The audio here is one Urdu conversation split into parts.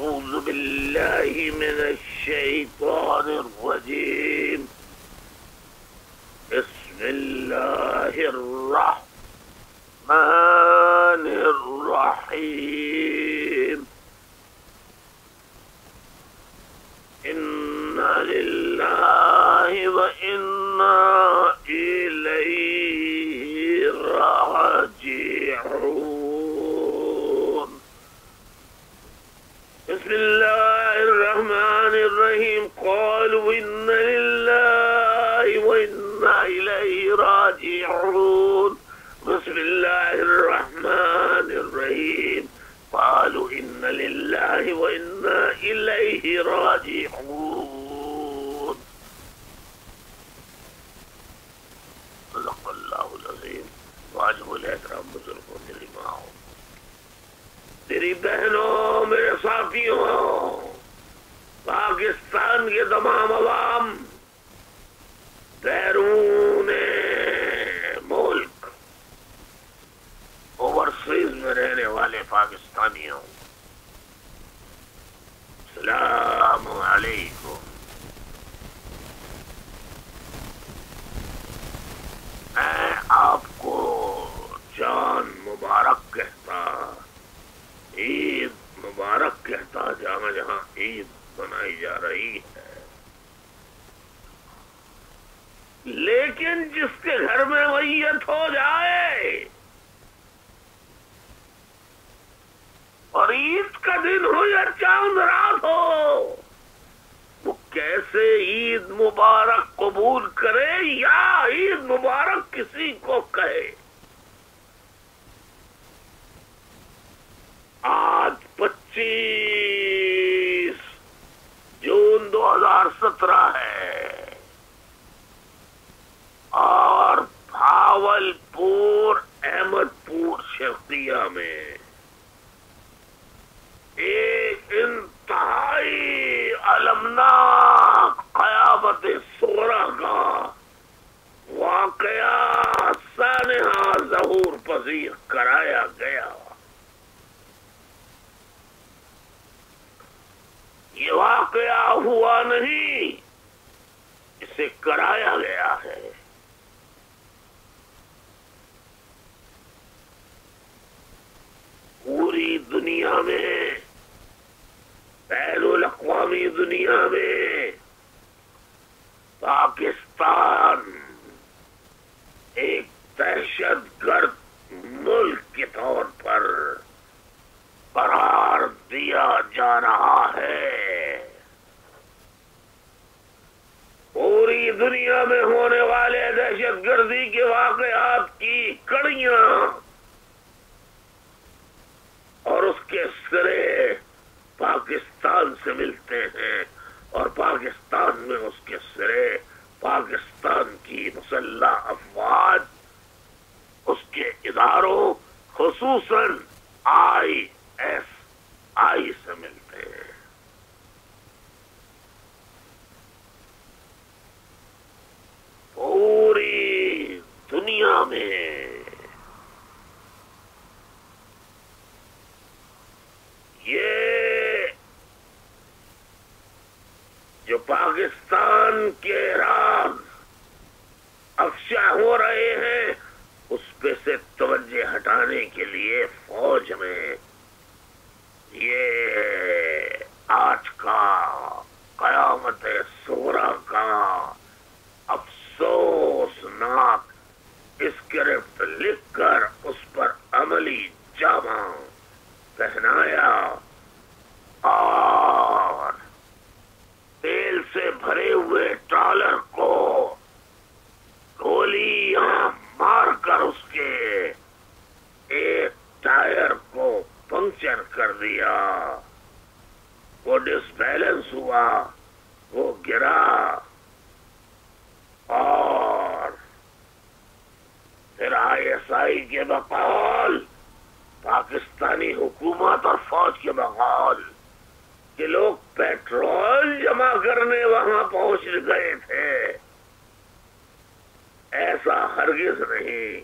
أعوذ بالله من الشيطان الرجيم. بسم الله الرحمن الرحيم. إنا لله وإنا إليه راجعون. بسم الله الرحمن الرحيم. قالوا إنا لله وإنا إليه راجعون. بسم الله الرحمن الرحيم. قالوا إنا لله وإنا إليه راجعون. صدق الله العظيم. واجب الاحترام بزرگوں دلی ماؤں، میری بہنوں، میرے ساتھیوں، پاکستان کے تمام عوام، بیرون ملک، اوورسیز میں رہنے والے پاکستانیوں، السلام علیکم۔ میں آپ کو جان مبارک کہتا، عید مبارک کہتا، جہاں جہاں عید منائی جا رہی ہے، لیکن جس کے گھر میں میت ہو جائے اور عید کا دن ہو یا چاند رات ہو، وہ کیسے عید مبارک قبول کرے یا عید مبارک کسی کو کہے؟ آج 25 جون 2017 ہے اور بھاولپور احمد پور شرقیہ میں ایک انتہائی المناک قیامت صغریٰ کا واقعہ سانحہ ظہور پذیر کرایا گیا۔ یہ واقعہ ہوا نہیں، اسے کرایا گیا ہے۔ پوری دنیا میں، بین الاقوامی دنیا میں، پاکستان ایک دہشت گرد ملک کے طور پر قرار دیا جا رہا ہے۔ پوری دنیا میں ہونے والے دہشت گردی کے واقعات کی کڑیاں اور اس کے سرے پاکستان سے ملتے ہیں، اور پاکستان میں اس کے سرے پاکستان کی مسلح افواج، اس کے اداروں، خصوصاً ISI سے ملتے ہیں۔ پوری دنیا میں یہ جو پاکستان کے راز افشا ہو رہے ہیں، اس پہ سے توجہ ہٹانے کے لیے فوج میں یہ آج کا قیامت صغریٰ کا افسوسناک اسکرپٹ لکھ کر اس پر عملی جامہ پہنایا اور تیل سے بھرے ہوئے ٹرالر کو گولیاں مار کر اس کے ایک ٹائر کو پنکچر کر دیا۔ وہ ڈس بیلنس ہوا، وہ گرا، اور پھر ISI کے بقول، پاکستانی حکومت اور فوج کے بقول، کہ لوگ پیٹرول جمع کرنے وہاں پہنچ گئے تھے۔ ایسا ہرگز نہیں،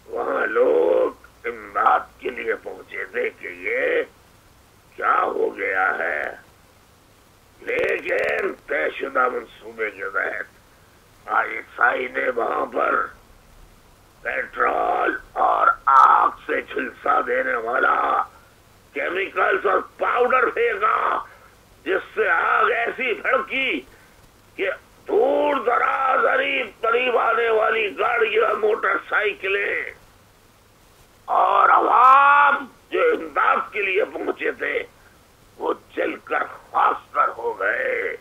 وہاں لوگ امداد کے لیے پہنچے تھے کہ یہ کیا ہو گیا ہے۔ شدہ منصوبے کے تحت ISI نے وہاں پر پیٹرول اور آگ سے جھلسا دینے والا کیمیکلز اور پاؤڈر پھینکا، جس سے آگ ایسی بھڑکی کہ دور دراز قریب آنے والی گاڑیاں، موٹر سائیکلیں اور عوام جو امداد کے لیے پہنچے تھے وہ جل کر خاکستر ہو گئے۔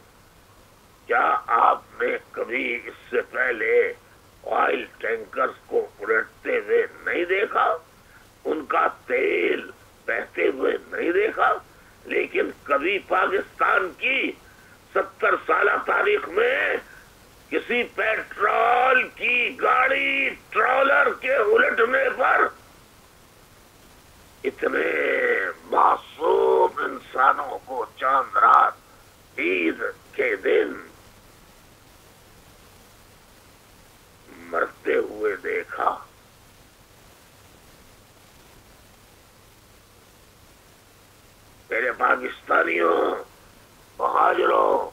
کیا آپ نے کبھی اس سے پہلے آئل ٹینکرز کو الٹتے ہوئے نہیں دیکھا؟ ان کا تیل بہتے ہوئے نہیں دیکھا؟ لیکن کبھی پاکستان کی 70 سالہ تاریخ میں کسی پیٹرول کی گاڑی ٹرالر کے الٹنے پر اتنے معصوم انسانوں کو چاند رات عید کے دن مرتے ہوئے دیکھا؟ میرے پاکستانیوں، مہاجروں،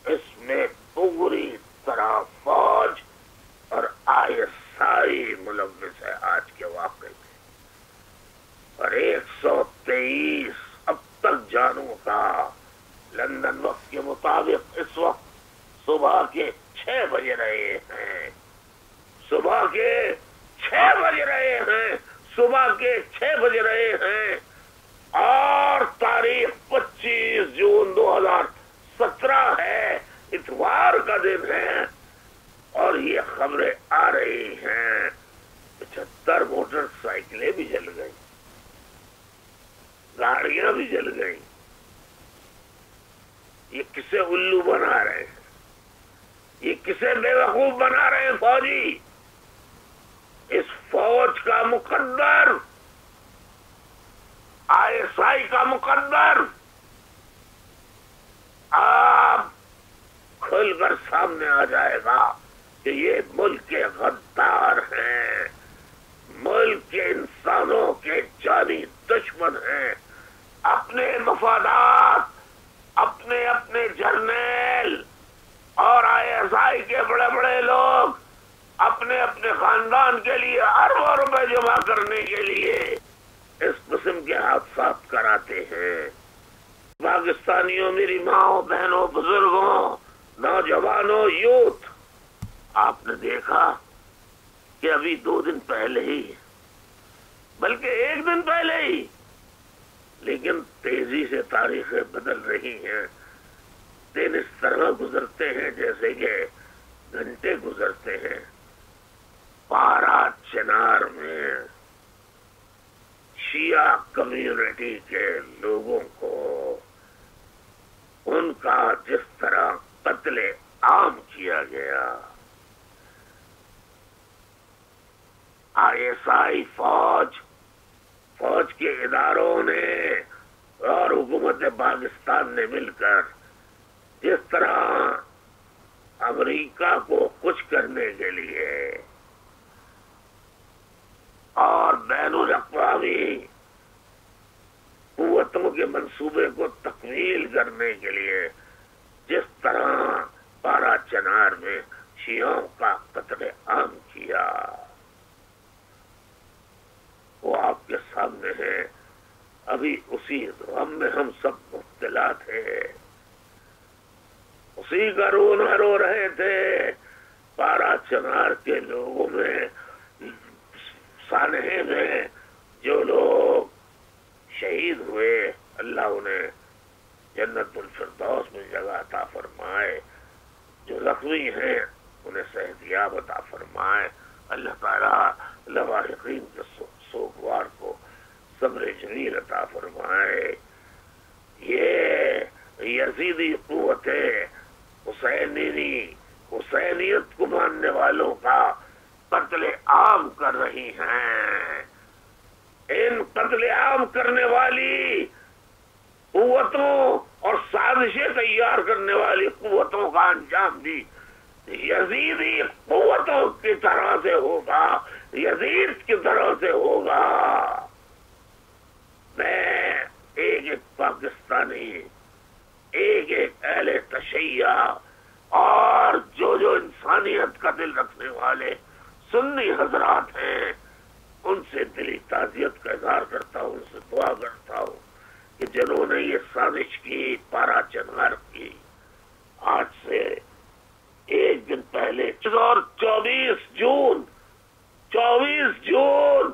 اس میں پوری طرح فوج اور ISI ملوث ہے آج کے واقعے میں، اور 123 اب تک جانوں کا لندن وقت کے مطابق اس وقت صبح کے 6 بج رہے ہیں، صبح کے 6 بج رہے ہیں، صبح کے 6 بج رہے ہیں، اور تاریخ 25 جون 2017 ہے، اتوار کا دن ہے، اور یہ خبریں آ رہی ہیں 75 موٹر سائیکلیں بھی جل گئی، گاڑیاں بھی جل گئی۔ یہ کسے الو بنا رہے ہیں؟ یہ کسے بے وقوف بنا رہے ہیں فوجی؟ اس فوج کا مقدر، ISI کا مقدر آپ کھل کر سامنے آ جائے گا کہ یہ ملک کے غدار ہیں، ملک کے انسانوں کے جانی دشمن ہیں، اپنے مفادات، اپنے جرنیل اور ISI کے بڑے بڑے لوگ اپنے خاندان کے لیے اربوں روپے جمع کرنے کے لیے اس قسم کے حادثات کراتے ہیں۔ پاکستانیوں، میری ماں، بہنوں، بزرگوں، نوجوانوں، یوتھ، آپ نے دیکھا کہ ابھی 2 دن پہلے ہی، بلکہ 1 دن پہلے ہی، لیکن تیزی سے تاریخیں بدل رہی ہیں، دن اس طرح گزرتے ہیں جیسے کہ گھنٹے گزرتے ہیں۔ پارا چنار میں شیعہ کمیونٹی کے لوگوں کو ان کا جس طرح قتل عام کیا گیا، ISI فوج کے اداروں نے اور حکومت پاکستان نے مل کر جس طرح امریکہ کو کچھ کرنے کے لیے اور بین الاقوامی قوتوں کے منصوبے کو تکمیل کرنے کے لیے جس طرح پارا چنار میں شیعوں کا قتل عام کیا، وہ آپ کے سامنے ہے۔ ابھی اسی غم میں ہم سب مبتلا تھے، اسی کا رونا رو رہے تھے۔ پارا چنار کے لوگوں میں، سانحے میں جو لوگ شہید ہوئے، اللہ انہیں جنت الفردوس میں جگہ عطا فرمائے، جو زخمی ہیں انہیں صحتیاب عطا فرمائے، اللہ تعالیٰ لواحقین کے سوگوار کو صبر جمیل عطا فرمائے۔ یہ یزیدی قوت حسینیت کو ماننے والوں کا قتل عام کر رہی ہیں۔ ان قتل عام کرنے والی قوتوں اور سازشیں تیار کرنے والی قوتوں کا انجام بھی یزیدی قوتوں کی طرح سے ہوگا، یزید کی طرح سے ہوگا۔ میں ایک ایک پاکستانی، ایک ایک اہل تشیع اور جو انسانیت کا دل رکھنے والے سنی حضرات ہیں، ان سے دلی تعزیت کا اظہار کرتا ہوں، ان سے دعا کرتا ہوں کہ جنہوں نے یہ سازش کی، پارا چنار کی، آج سے ایک دن پہلے اور 24 جون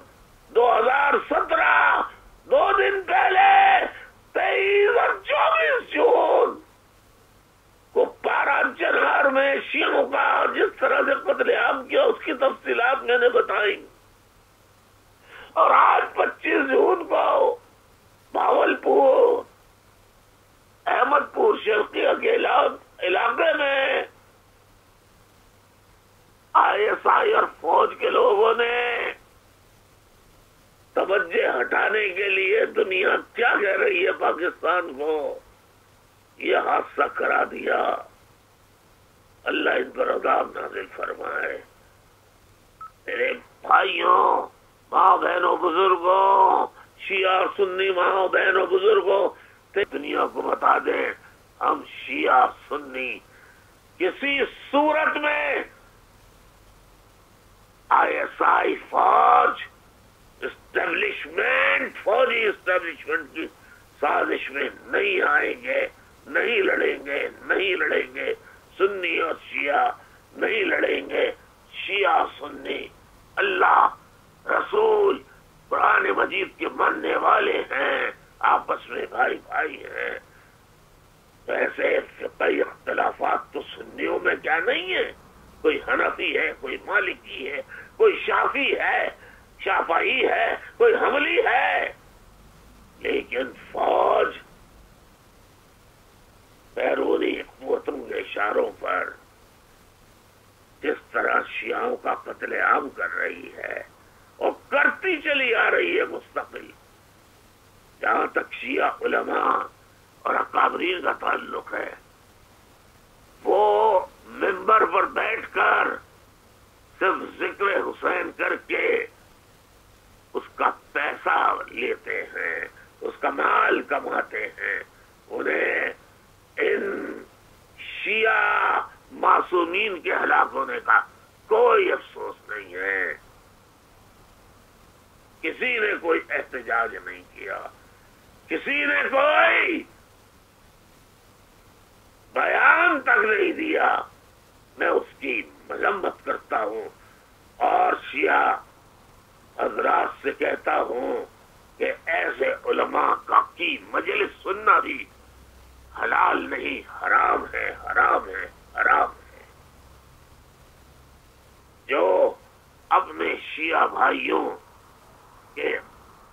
2017، 2 دن پہلے 23 اور 24 جون کو پارا چنار میں شیعوں کا جس طرح سے قتل عام کیا اس کی تفصیلات میں نے بتائی، اور آج 25 جون کو بھاولپور احمد پور شرقیہ کے علاقے میں ISI اور فوج کے لوگوں نے توجہ ہٹانے کے لیے دنیا کیا کہہ رہی ہے پاکستان کو، یہ حادثہ کرا دیا۔ اللہ ان پر عذاب نازل فرمائے۔ میرے بھائیوں، ماں بہنوں، بزرگوں، شیعہ اور سنی ماں بہنوں بزرگوں، دنیا کو بتا دیں ہم شیعہ سنی کسی صورت میں ISI فوج فوجی اسٹیبلشمنٹ کی سازش میں نہیں آئیں گے، نہیں لڑیں گے، سنی اور شیعہ نہیں لڑیں گے، شیعہ سنی اللہ رسول قرآن مجید کے ماننے والے ہیں، آپس میں بھائی ہیں۔ ایسے کئی اختلافات تو سنیوں میں کیا نہیں ہے، کوئی حنفی ہے، کوئی مالکی ہے، کوئی شافعی ہے، کوئی حنبلی ہے، لیکن فوج بیرونی قوتوں کے اشاروں پر جس طرح شیعوں کا قتل عام کر رہی ہے اور کرتی چلی آ رہی ہے مستقل، جہاں تک شیعہ علماء اور اکابرین کا تعلق ہے، وہ منبر پر بیٹھ کر صرف ذکر حسین کر کے اس کا پیسہ لیتے ہیں، اس کا مال کماتے ہیں، انہیں ان شیعہ معصومین کے ہلاک ہونے کا کوئی افسوس نہیں ہے۔ کسی نے کوئی احتجاج نہیں کیا، کسی نے کوئی بیان تک نہیں دیا۔ میں اس کی مذمت کرتا ہوں اور شیعہ حضرات سے کہتا ہوں کہ ایسے علماء کی مجلس سننا بھی حلال نہیں، حرام ہے۔ جو اپنے شیعہ بھائیوں کے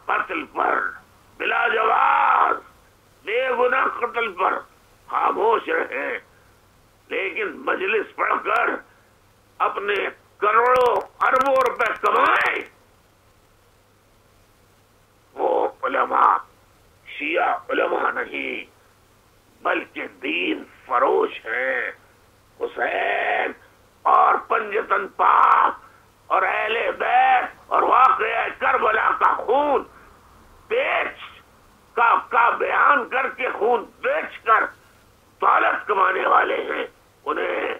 قتل پر بلا جواز، بے گناہ قتل پر خاموش رہے، لیکن مجلس پڑھ کر اپنے کروڑوں اربوں روپے کمائے، وہ علماء شیعہ علماء نہیں بلکہ دین فروش ہیں۔ حسین اور پنجتن پاک اور اہل بیت اور واقعہ کربلا کا خون کا بیان کر کے خون بیچ کر دولت کمانے والے ہیں، انہیں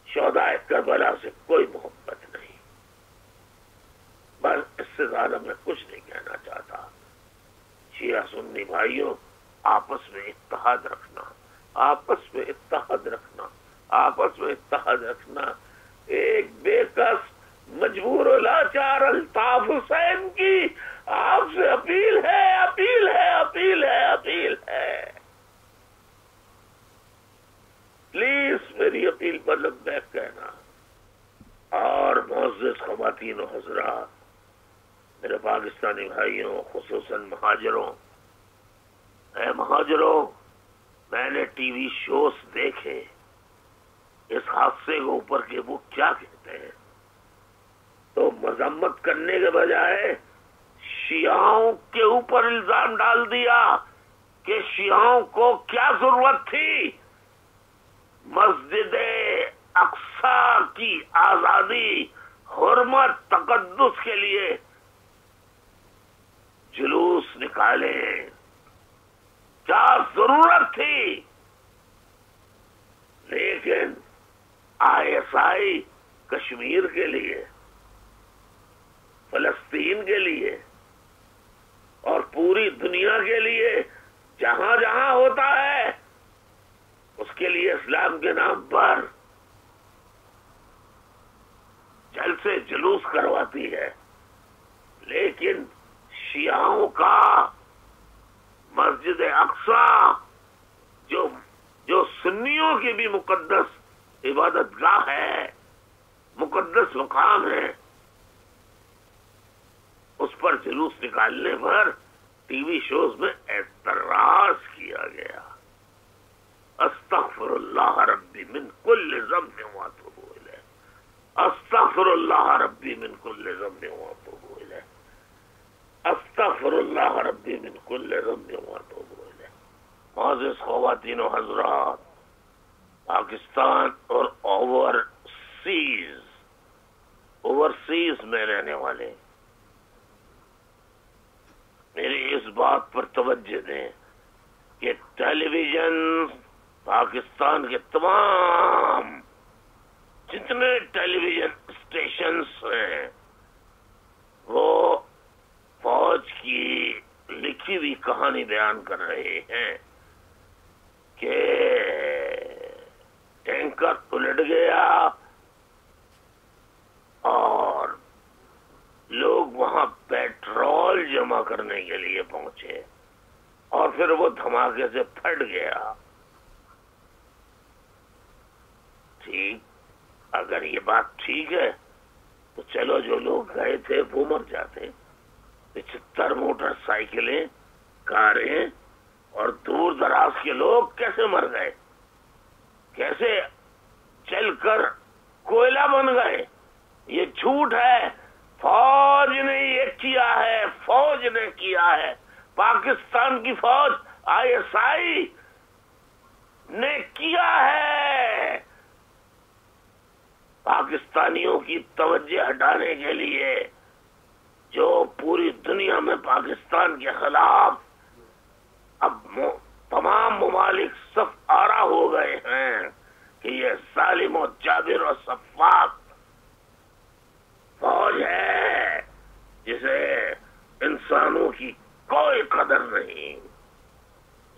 شہداء کربلا سے کوئی محبت نہیں۔ بس اس سے زیادہ میں کچھ نہیں کہنا چاہتا۔ شیعہ سنی بھائیوں، آپس میں اتحاد رکھنا، ایک بے کس مجبور و لاچار الطاف حسین کی آپ سے اپیل ہے۔ پلیز میری اپیل پر لبیک کہنا۔ اور معزز خواتین و حضرات، میرے پاکستانی بھائیوں، خصوصاً مہاجروں، اے مہاجروں، میں نے ٹی وی شوز دیکھے اس حادثے کے اوپر کہ وہ کیا کہتے ہیں، تو مذمت کرنے کے بجائے شیعوں کے اوپر الزام ڈال دیا کہ شیعوں کو کیا ضرورت تھی مسجد اقصی کی آزادی، حرمت، تقدس کے لیے جلوس نکالیں۔ کیا ضرورت تھی؟ لیکن ISI کشمیر کے لیے، فلسطین کے لیے اور پوری دنیا کے لیے جہاں جہاں ہوتا ہے اس کے لیے اسلام کے نام پر جلسے جلوس کرواتی ہے. لیکن شیعوں کا مسجد اقصی جو سنیوں کی بھی مقدس عبادت گاہ ہے، مقدس مقام ہے، اس پر جلوس نکالنے پر ٹی وی شوز میں اعتراض کیا گیا. استغفر اللہ ربی من کل ذنب واتوب الیہ، استغفر اللہ ربی من کل ذنب واتوب الیہ، استغفر اللہ ربی من کل ذنب واتوب الیہ. معزز خواتین و حضرات، پاکستان اور اوورسیز میں رہنے والے میری اس بات پر توجہ دیں کہ ٹیلی ویژن پاکستان کے تمام جتنے ٹیلی ویژن اسٹیشنز ہیں وہ فوج کی لکھی ہوئی کہانی بیان کر رہے ہیں کہ ٹینکر الٹ گیا اور لوگ وہاں پیٹرول جمع کرنے کے لیے پہنچے اور پھر وہ دھماکے سے پھٹ گیا. ٹھیک، اگر یہ بات ٹھیک ہے تو چلو جو لوگ گئے تھے وہ مر جاتے. 75 موٹر سائیکلیں، کاریں اور دور دراز کے لوگ کیسے مر گئے؟ کیسے چل کر کوئلہ بن گئے؟ یہ جھوٹ ہے. فوج نے یہ کیا ہے، فوج نے کیا ہے. پاکستان کی فوج ISI نے کیا ہے. پاکستانیوں کی توجہ ہٹانے کے لیے جو پوری دنیا میں پاکستان کے خلاف اب تمام ممالک صف آرا ہو گئے ہیں کہ یہ ظالم و جابر و صفاق فوج ہے جسے انسانوں کی کوئی قدر نہیں.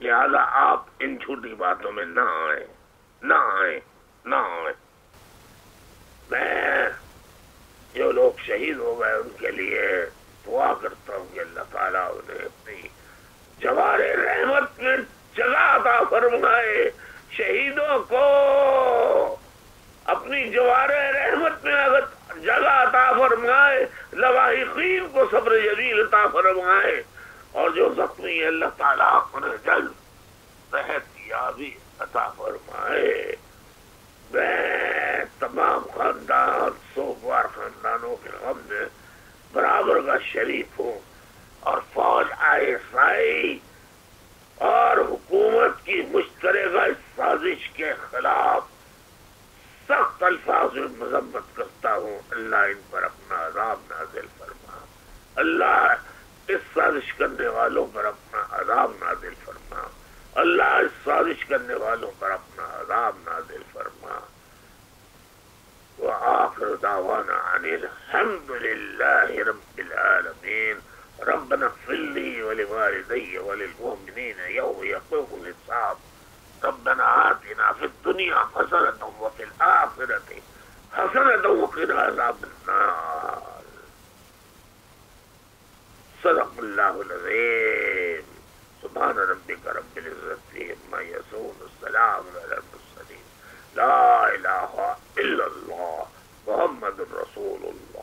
لہذا آپ ان جھوٹی باتوں میں نہ آئیں. میں جو لوگ شہید ہو گئے ان کے لیے دعا کرتا ہوں کہ اللہ تعالیٰ انہیں اپنی جوار رحمت میں جگہ عطا فرمائے. شہیدوں کو اپنی جوار رحمت میں اگر جگہ عطا فرمائے، لواحقین کو صبر جمیل عطا فرمائے، اور جو زخمی ہے اللہ تعالیٰ انہیں جلد صحت یابی عطا فرمائے. میں تمام خاندان، سوگوار خاندانوں کے غم میں برابر کا شریک ہوں، اور فوج ISI اور حکومت کی مشترکہ سازش کے خلاف سخت الفاظ میں مذمت کرتا ہوں. اللہ ان پر اپنا عذاب نازل فرما. اللہ اس سازش کرنے والوں پر اپنا عذاب نازل فرما. اللہ اس سازش کرنے والوں پر اپنا عذاب نازل فرما. وآخر دعوانا عن الحمد لله رب العالمين. ربنا اغفر لي ولوالدي وللمؤمنين يوم يقوم الحساب. ربنا آتنا في الدنيا حسنة وفي الآخرة حسنة وقنا عذاب النار. صدق الله العظيم. سبحان ربك رب العزة عما يصفون، السلام على المرسلين، لا إله إلا الله، محمد رسول الله.